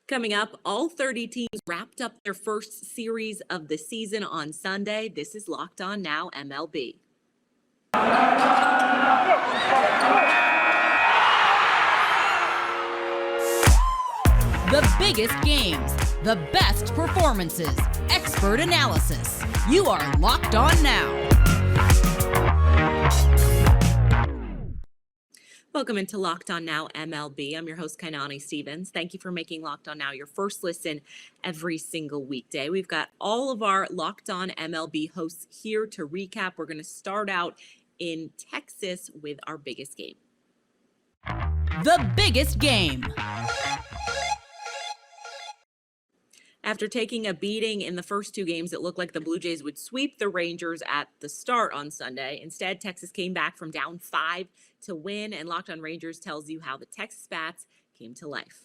Coming up, all 30 teams wrapped up their first series of the season on Sunday. This is Locked On Now MLB. The biggest games, the best performances, expert analysis. You are Locked On Now. Welcome into Locked On Now MLB. I'm your host, Kainani Stevens. Thank you for making Locked On Now your first listen every single weekday. We've got all of our Locked On MLB hosts here to recap. We're going to start out in Texas with our biggest game. The biggest game. After taking a beating in the first two games, it looked like the Blue Jays would sweep the Rangers at the start on Sunday. Instead, Texas came back from down 5 to win, and Locked On Rangers tells you how the Texas Bats came to life.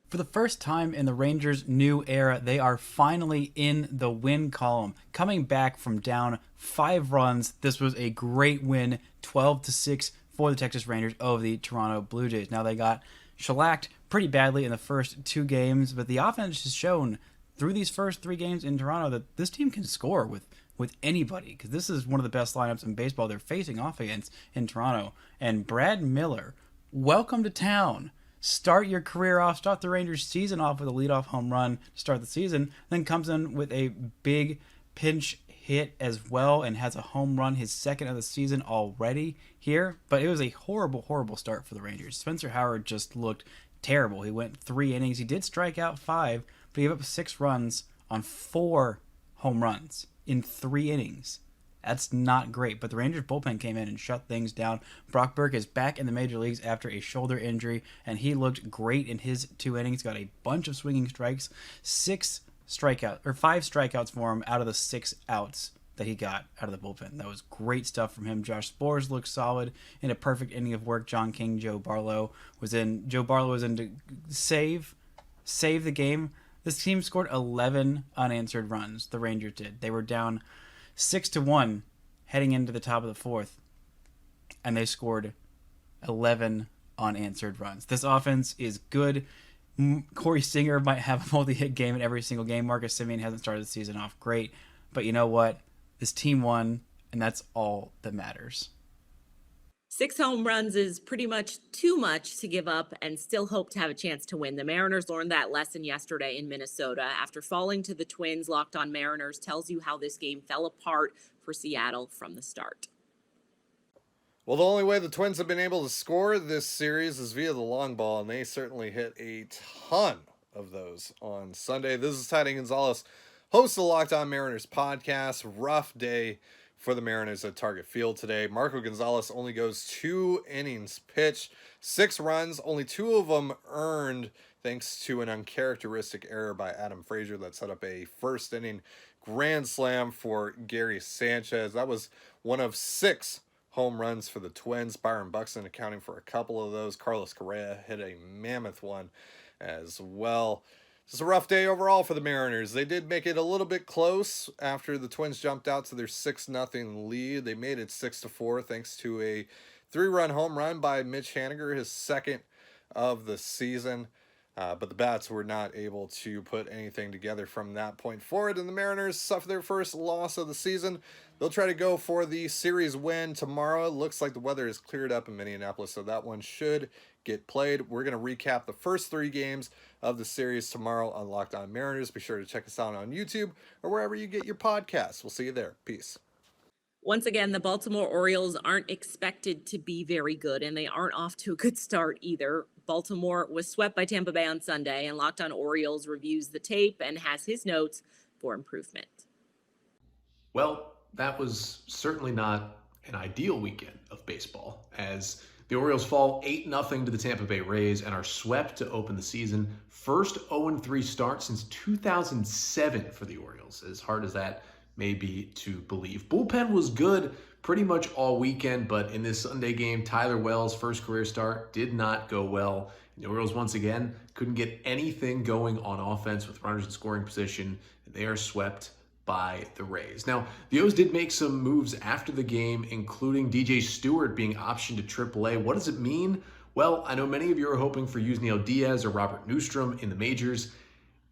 For the first time in the Rangers' new era, they are finally in the win column. Coming back from down 5 runs, this was a great win, 12-6 for the Texas Rangers over the Toronto Blue Jays. Now, they got shellacked pretty badly in the first 2 games, but the offense has shown through these first 3 games in Toronto that this team can score with anybody, because this is one of the best lineups in baseball they're facing off against in Toronto. And Brad Miller, welcome to town. Start your career off, start the Rangers season off with a leadoff home run to start the season, then comes in with a big pinch hit as well and has a home run, his second of the season already here. But it was a horrible start for the Rangers. Spencer Howard just looked terrible. He went 3 innings. He did strike out 5, but he gave up 6 runs on 4 home runs in 3 innings. That's not great, but the Rangers bullpen came in and shut things down. Brock Burke is back in the major leagues after a shoulder injury, and he looked great in his 2 innings. Got a bunch of swinging strikes, 5 strikeouts for him out of the 6 outs that he got out of the bullpen. That was great stuff from him. Josh Sborz looked solid in a perfect inning of work. John King, Joe Barlow was in to save the game. This team scored 11 unanswered runs. The Rangers did. They were down 6-1 heading into the top of the 4th, and they scored 11 unanswered runs. This offense is good. Corey Singer might have a multi-hit game in every single game. Marcus Semien hasn't started the season off great, but you know what? This team won, and that's all that matters. 6 home runs is pretty much too much to give up and still hope to have a chance to win. The Mariners learned that lesson yesterday in Minnesota. After falling to the Twins, Locked On Mariners tells you how this game fell apart for Seattle from the start. Well, the only way the Twins have been able to score this series is via the long ball, and they certainly hit a ton of those on Sunday. This is Ty Gonzalez, host of the Locked On Mariners podcast. Rough day for the Mariners at Target Field today. Marco Gonzalez only goes 2 innings pitched, 6 runs, only 2 of them earned thanks to an uncharacteristic error by Adam Frazier that set up a first inning grand slam for Gary Sanchez. That was one of 6 home runs for the Twins. Byron Buxton accounting for a couple of those. Carlos Correa hit a mammoth one as well. Just a rough day overall for the Mariners. They did make it a little bit close after the Twins jumped out to their 6-0 lead. They made it 6-4 thanks to a 3-run home run by Mitch Haniger, his second of the season. But the Bats were not able to put anything together from that point forward, and the Mariners suffer their first loss of the season. They'll try to go for the series win tomorrow. It looks like the weather is cleared up in Minneapolis, so that one should get played. We're going to recap the first 3 games of the series tomorrow on Locked On Mariners. Be sure to check us out on YouTube or wherever you get your podcasts. We'll see you there. Peace. Once again, the Baltimore Orioles aren't expected to be very good, and they aren't off to a good start either. Baltimore was swept by Tampa Bay on Sunday, and Locked On Orioles reviews the tape and has his notes for improvement. Well, that was certainly not an ideal weekend of baseball, as the Orioles fall 8-0 to the Tampa Bay Rays and are swept to open the season. First 0-3 start since 2007 for the Orioles, as hard as that may be to believe. Bullpen was good pretty much all weekend, but in this Sunday game, Tyler Wells' first career start did not go well. The Orioles, once again, couldn't get anything going on offense with runners in scoring position, and they are swept by the Rays. Now, the O's did make some moves after the game, including DJ Stewart being optioned to AAA. What does it mean? Well, I know many of you are hoping for Yusniel Diaz or Robert Newstrom in the majors.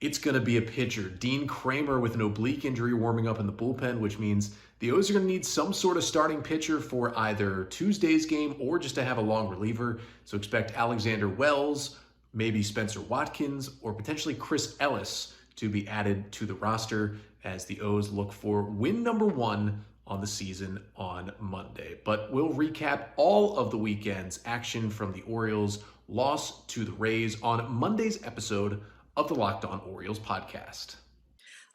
It's going to be a pitcher. Dean Kramer with an oblique injury warming up in the bullpen, which means the O's are going to need some sort of starting pitcher for either Tuesday's game or just to have a long reliever. So expect Alexander Wells, maybe Spencer Watkins, or potentially Chris Ellis to be added to the roster as the O's look for win number 1 on the season on Monday. But we'll recap all of the weekend's action from the Orioles' loss to the Rays on Monday's episode of the Locked On Orioles podcast.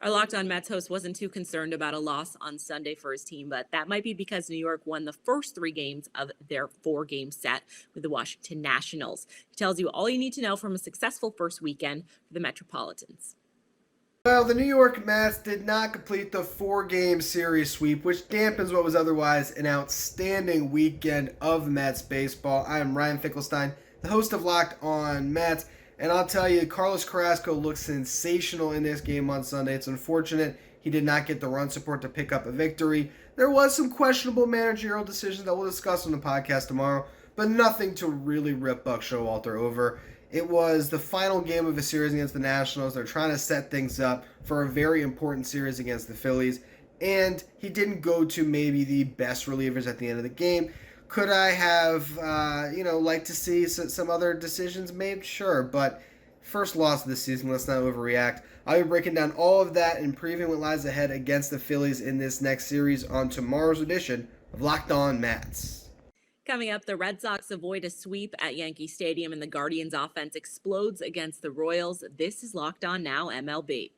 Our Locked On Mets host wasn't too concerned about a loss on Sunday for his team, but that might be because New York won the first 3 games of their 4-game set with the Washington Nationals. He tells you all you need to know from a successful first weekend for the Metropolitans. Well, the New York Mets did not complete the 4-game series sweep, which dampens what was otherwise an outstanding weekend of Mets baseball. I am Ryan Finkelstein, the host of Locked On Mets, and I'll tell you, Carlos Carrasco looked sensational in this game on Sunday. It's unfortunate he did not get the run support to pick up a victory. There was some questionable managerial decisions that we'll discuss on the podcast tomorrow, but nothing to really rip Buck Showalter over. It was the final game of a series against the Nationals. They're trying to set things up for a very important series against the Phillies. And he didn't go to maybe the best relievers at the end of the game. Could I have, liked to see some other decisions made? Sure, but first loss of the season, let's not overreact. I'll be breaking down all of that and previewing what lies ahead against the Phillies in this next series on tomorrow's edition of Locked On Mets. Coming up, the Red Sox avoid a sweep at Yankee Stadium and the Guardians' offense explodes against the Royals. This is Locked On Now MLB.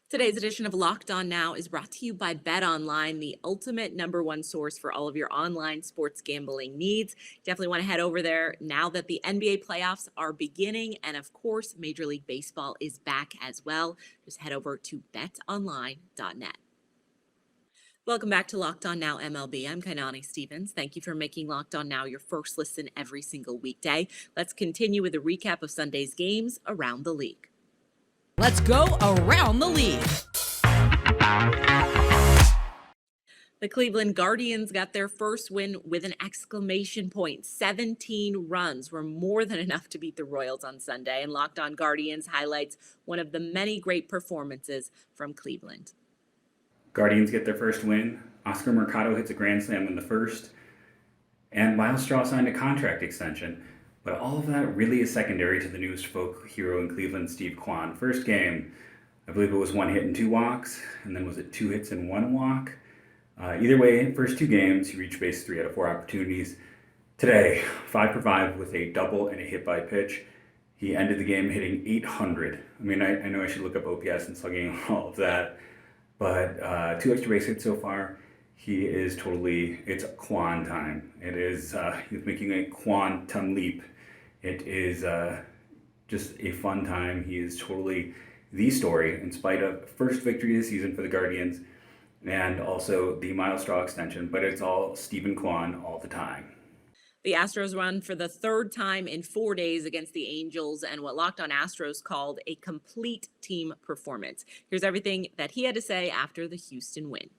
Today's edition of Locked On Now is brought to you by BetOnline, the ultimate #1 source for all of your online sports gambling needs. Definitely want to head over there now that the NBA playoffs are beginning, and of course, Major League Baseball is back as well. Just head over to betonline.net. Welcome back to Locked On Now MLB. I'm Kainani Stevens. Thank you for making Locked On Now your first listen every single weekday. Let's continue with a recap of Sunday's games around the league. Let's go around the league. The Cleveland Guardians got their first win with an exclamation point. 17 runs were more than enough to beat the Royals on Sunday, and Locked On Guardians highlights one of the many great performances from Cleveland. Guardians get their first win. Oscar Mercado hits a grand slam in the first. And Miles Straw signed a contract extension. But all of that really is secondary to the newest folk hero in Cleveland, Steve Kwan. First game, I believe it was 1 hit and 2 walks. And then was it 2 hits and 1 walk? Either way, first 2 games, he reached base 3 out of 4 opportunities. Today, 5 for 5 with a double and a hit by pitch. He ended the game hitting 800. I mean, I know I should look up OPS and slugging and all of that. But 2 extra base hits so far. He is it's Quan time. It is, he's making a quantum leap. It is just a fun time. He is totally the story in spite of first victory of the season for the Guardians and also the Miles Straw extension, but it's all Stephen Kwan all the time. The Astros run for the 3rd time in 4 days against the Angels and what Locked On Astros called a complete team performance. Here's everything that he had to say after the Houston win.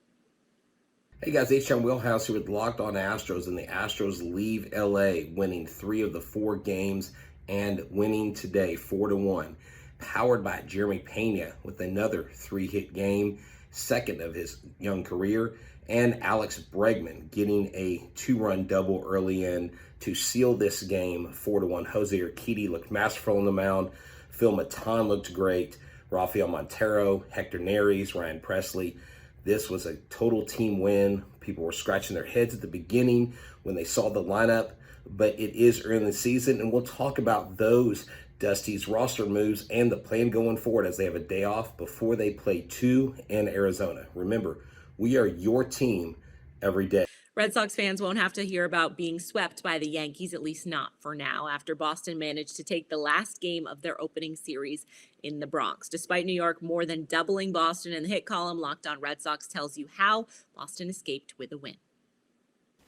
Hey guys, H-Town Wheelhouse here with Locked On Astros, and the Astros leave LA winning 3 of the 4 games and winning today 4-1. Powered by Jeremy Pena with another 3-hit game, second of his young career, and Alex Bregman getting a 2-run double early in to seal this game 4-1. Jose Urquidy looked masterful on the mound. Phil Maton looked great. Rafael Montero, Hector Neris, Ryan Presley. This was a total team win. People were scratching their heads at the beginning when they saw the lineup, but it is early in the season, and we'll talk about those Dusty's roster moves and the plan going forward as they have a day off before they play 2 in Arizona. Remember, we are your team every day. Red Sox fans won't have to hear about being swept by the Yankees, at least not for now, after Boston managed to take the last game of their opening series in the Bronx. Despite New York more than doubling Boston in the hit column, Locked On Red Sox tells you how Boston escaped with a win.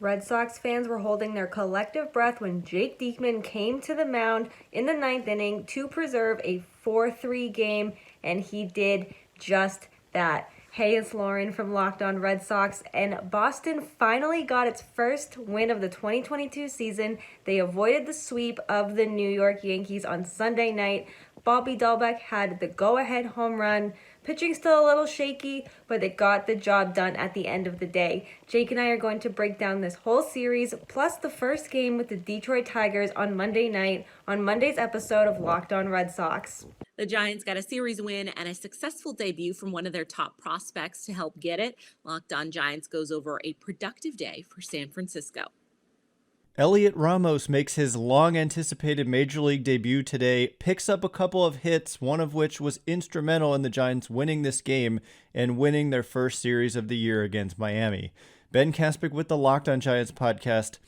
Red Sox fans were holding their collective breath when Jake Diekman came to the mound in the 9th inning to preserve a 4-3 game, and he did just that. Hey, it's Lauren from Locked On Red Sox, and Boston finally got its first win of the 2022 season. They avoided the sweep of the New York Yankees on Sunday night. Bobby Dahlbeck had the go-ahead home run. Pitching still a little shaky, but they got the job done at the end of the day. Jake and I are going to break down this whole series, plus the first game with the Detroit Tigers on Monday night, on Monday's episode of Locked On Red Sox. The Giants got a series win and a successful debut from one of their top prospects to help get it. Locked On Giants goes over a productive day for San Francisco. Elliot Ramos makes his long-anticipated Major League debut today, picks up a couple of hits, one of which was instrumental in the Giants winning this game and winning their first series of the year against Miami. Ben Kaspick with the Locked On Giants podcast.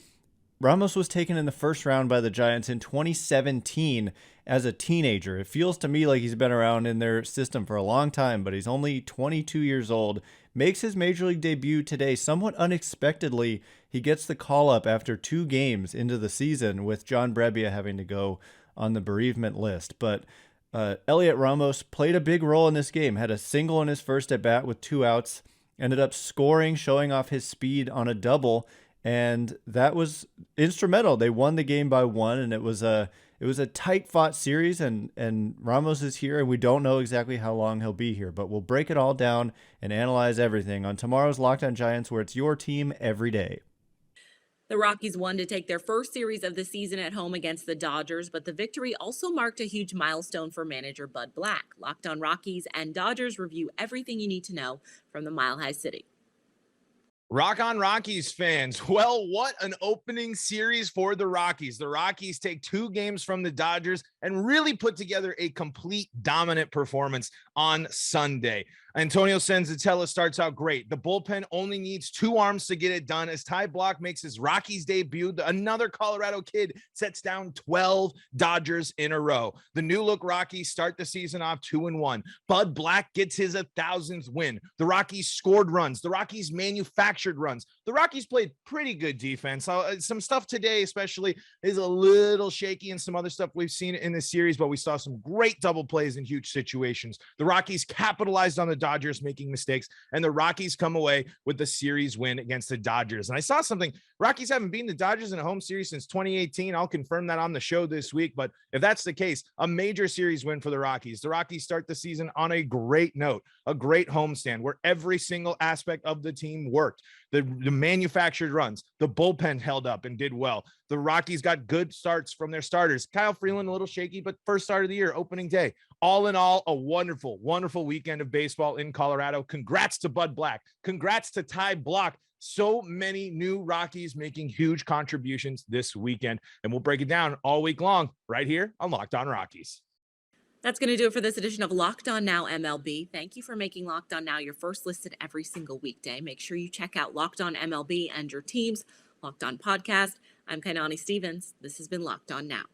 Ramos was taken in the first round by the Giants in 2017 as a teenager. It feels to me like he's been around in their system for a long time, but he's only 22 years old. Makes his Major League debut today somewhat unexpectedly. He gets the call-up after 2 games into the season, with John Brebbia having to go on the bereavement list. But Elliot Ramos played a big role in this game, had a single in his first at-bat with 2 outs, ended up scoring, showing off his speed on a double, and that was instrumental. They won the game by 1, and it was a tight-fought series, and Ramos is here, and we don't know exactly how long he'll be here, but we'll break it all down and analyze everything on tomorrow's Locked On Giants, where it's your team every day. The Rockies won to take their first series of the season at home against the Dodgers, but the victory also marked a huge milestone for manager Bud Black. Locked On Rockies and Dodgers review everything you need to know from the Mile High City. Rock on Rockies fans. Well, what an opening series for the Rockies. The Rockies take 2 games from the Dodgers and really put together a complete dominant performance on Sunday. Antonio Senzatella starts out great. The bullpen only needs 2 arms to get it done as Ty Blach makes his Rockies debut. Another Colorado kid sets down 12 Dodgers in a row. The new look Rockies start the season off 2-1. Bud Black gets his 1,000th win. The Rockies scored runs. The Rockies manufactured runs. The Rockies played pretty good defense. Some stuff today especially is a little shaky, and some other stuff we've seen in this series, but we saw some great double plays in huge situations. The Rockies capitalized on the Dodgers making mistakes, and the Rockies come away with the series win against the Dodgers. And I saw something. Rockies haven't beaten the Dodgers in a home series since 2018. I'll confirm that on the show this week, but if that's the case, a major series win for the Rockies. The Rockies start the season on a great note, a great homestand where every single aspect of the team worked. The manufactured runs, the bullpen held up and did well. The Rockies got good starts from their starters. Kyle Freeland, a little shaky, but first start of the year, opening day. All in all, a wonderful, wonderful weekend of baseball in Colorado. Congrats to Bud Black. Congrats to Ty Blach. So many new Rockies making huge contributions this weekend. And we'll break it down all week long right here on Locked On Rockies. That's going to do it for this edition of Locked On Now MLB. Thank you for making Locked On Now your first listen every single weekday. Make sure you check out Locked On MLB and your team's Locked On podcast. I'm Kainani Stevens. This has been Locked On Now.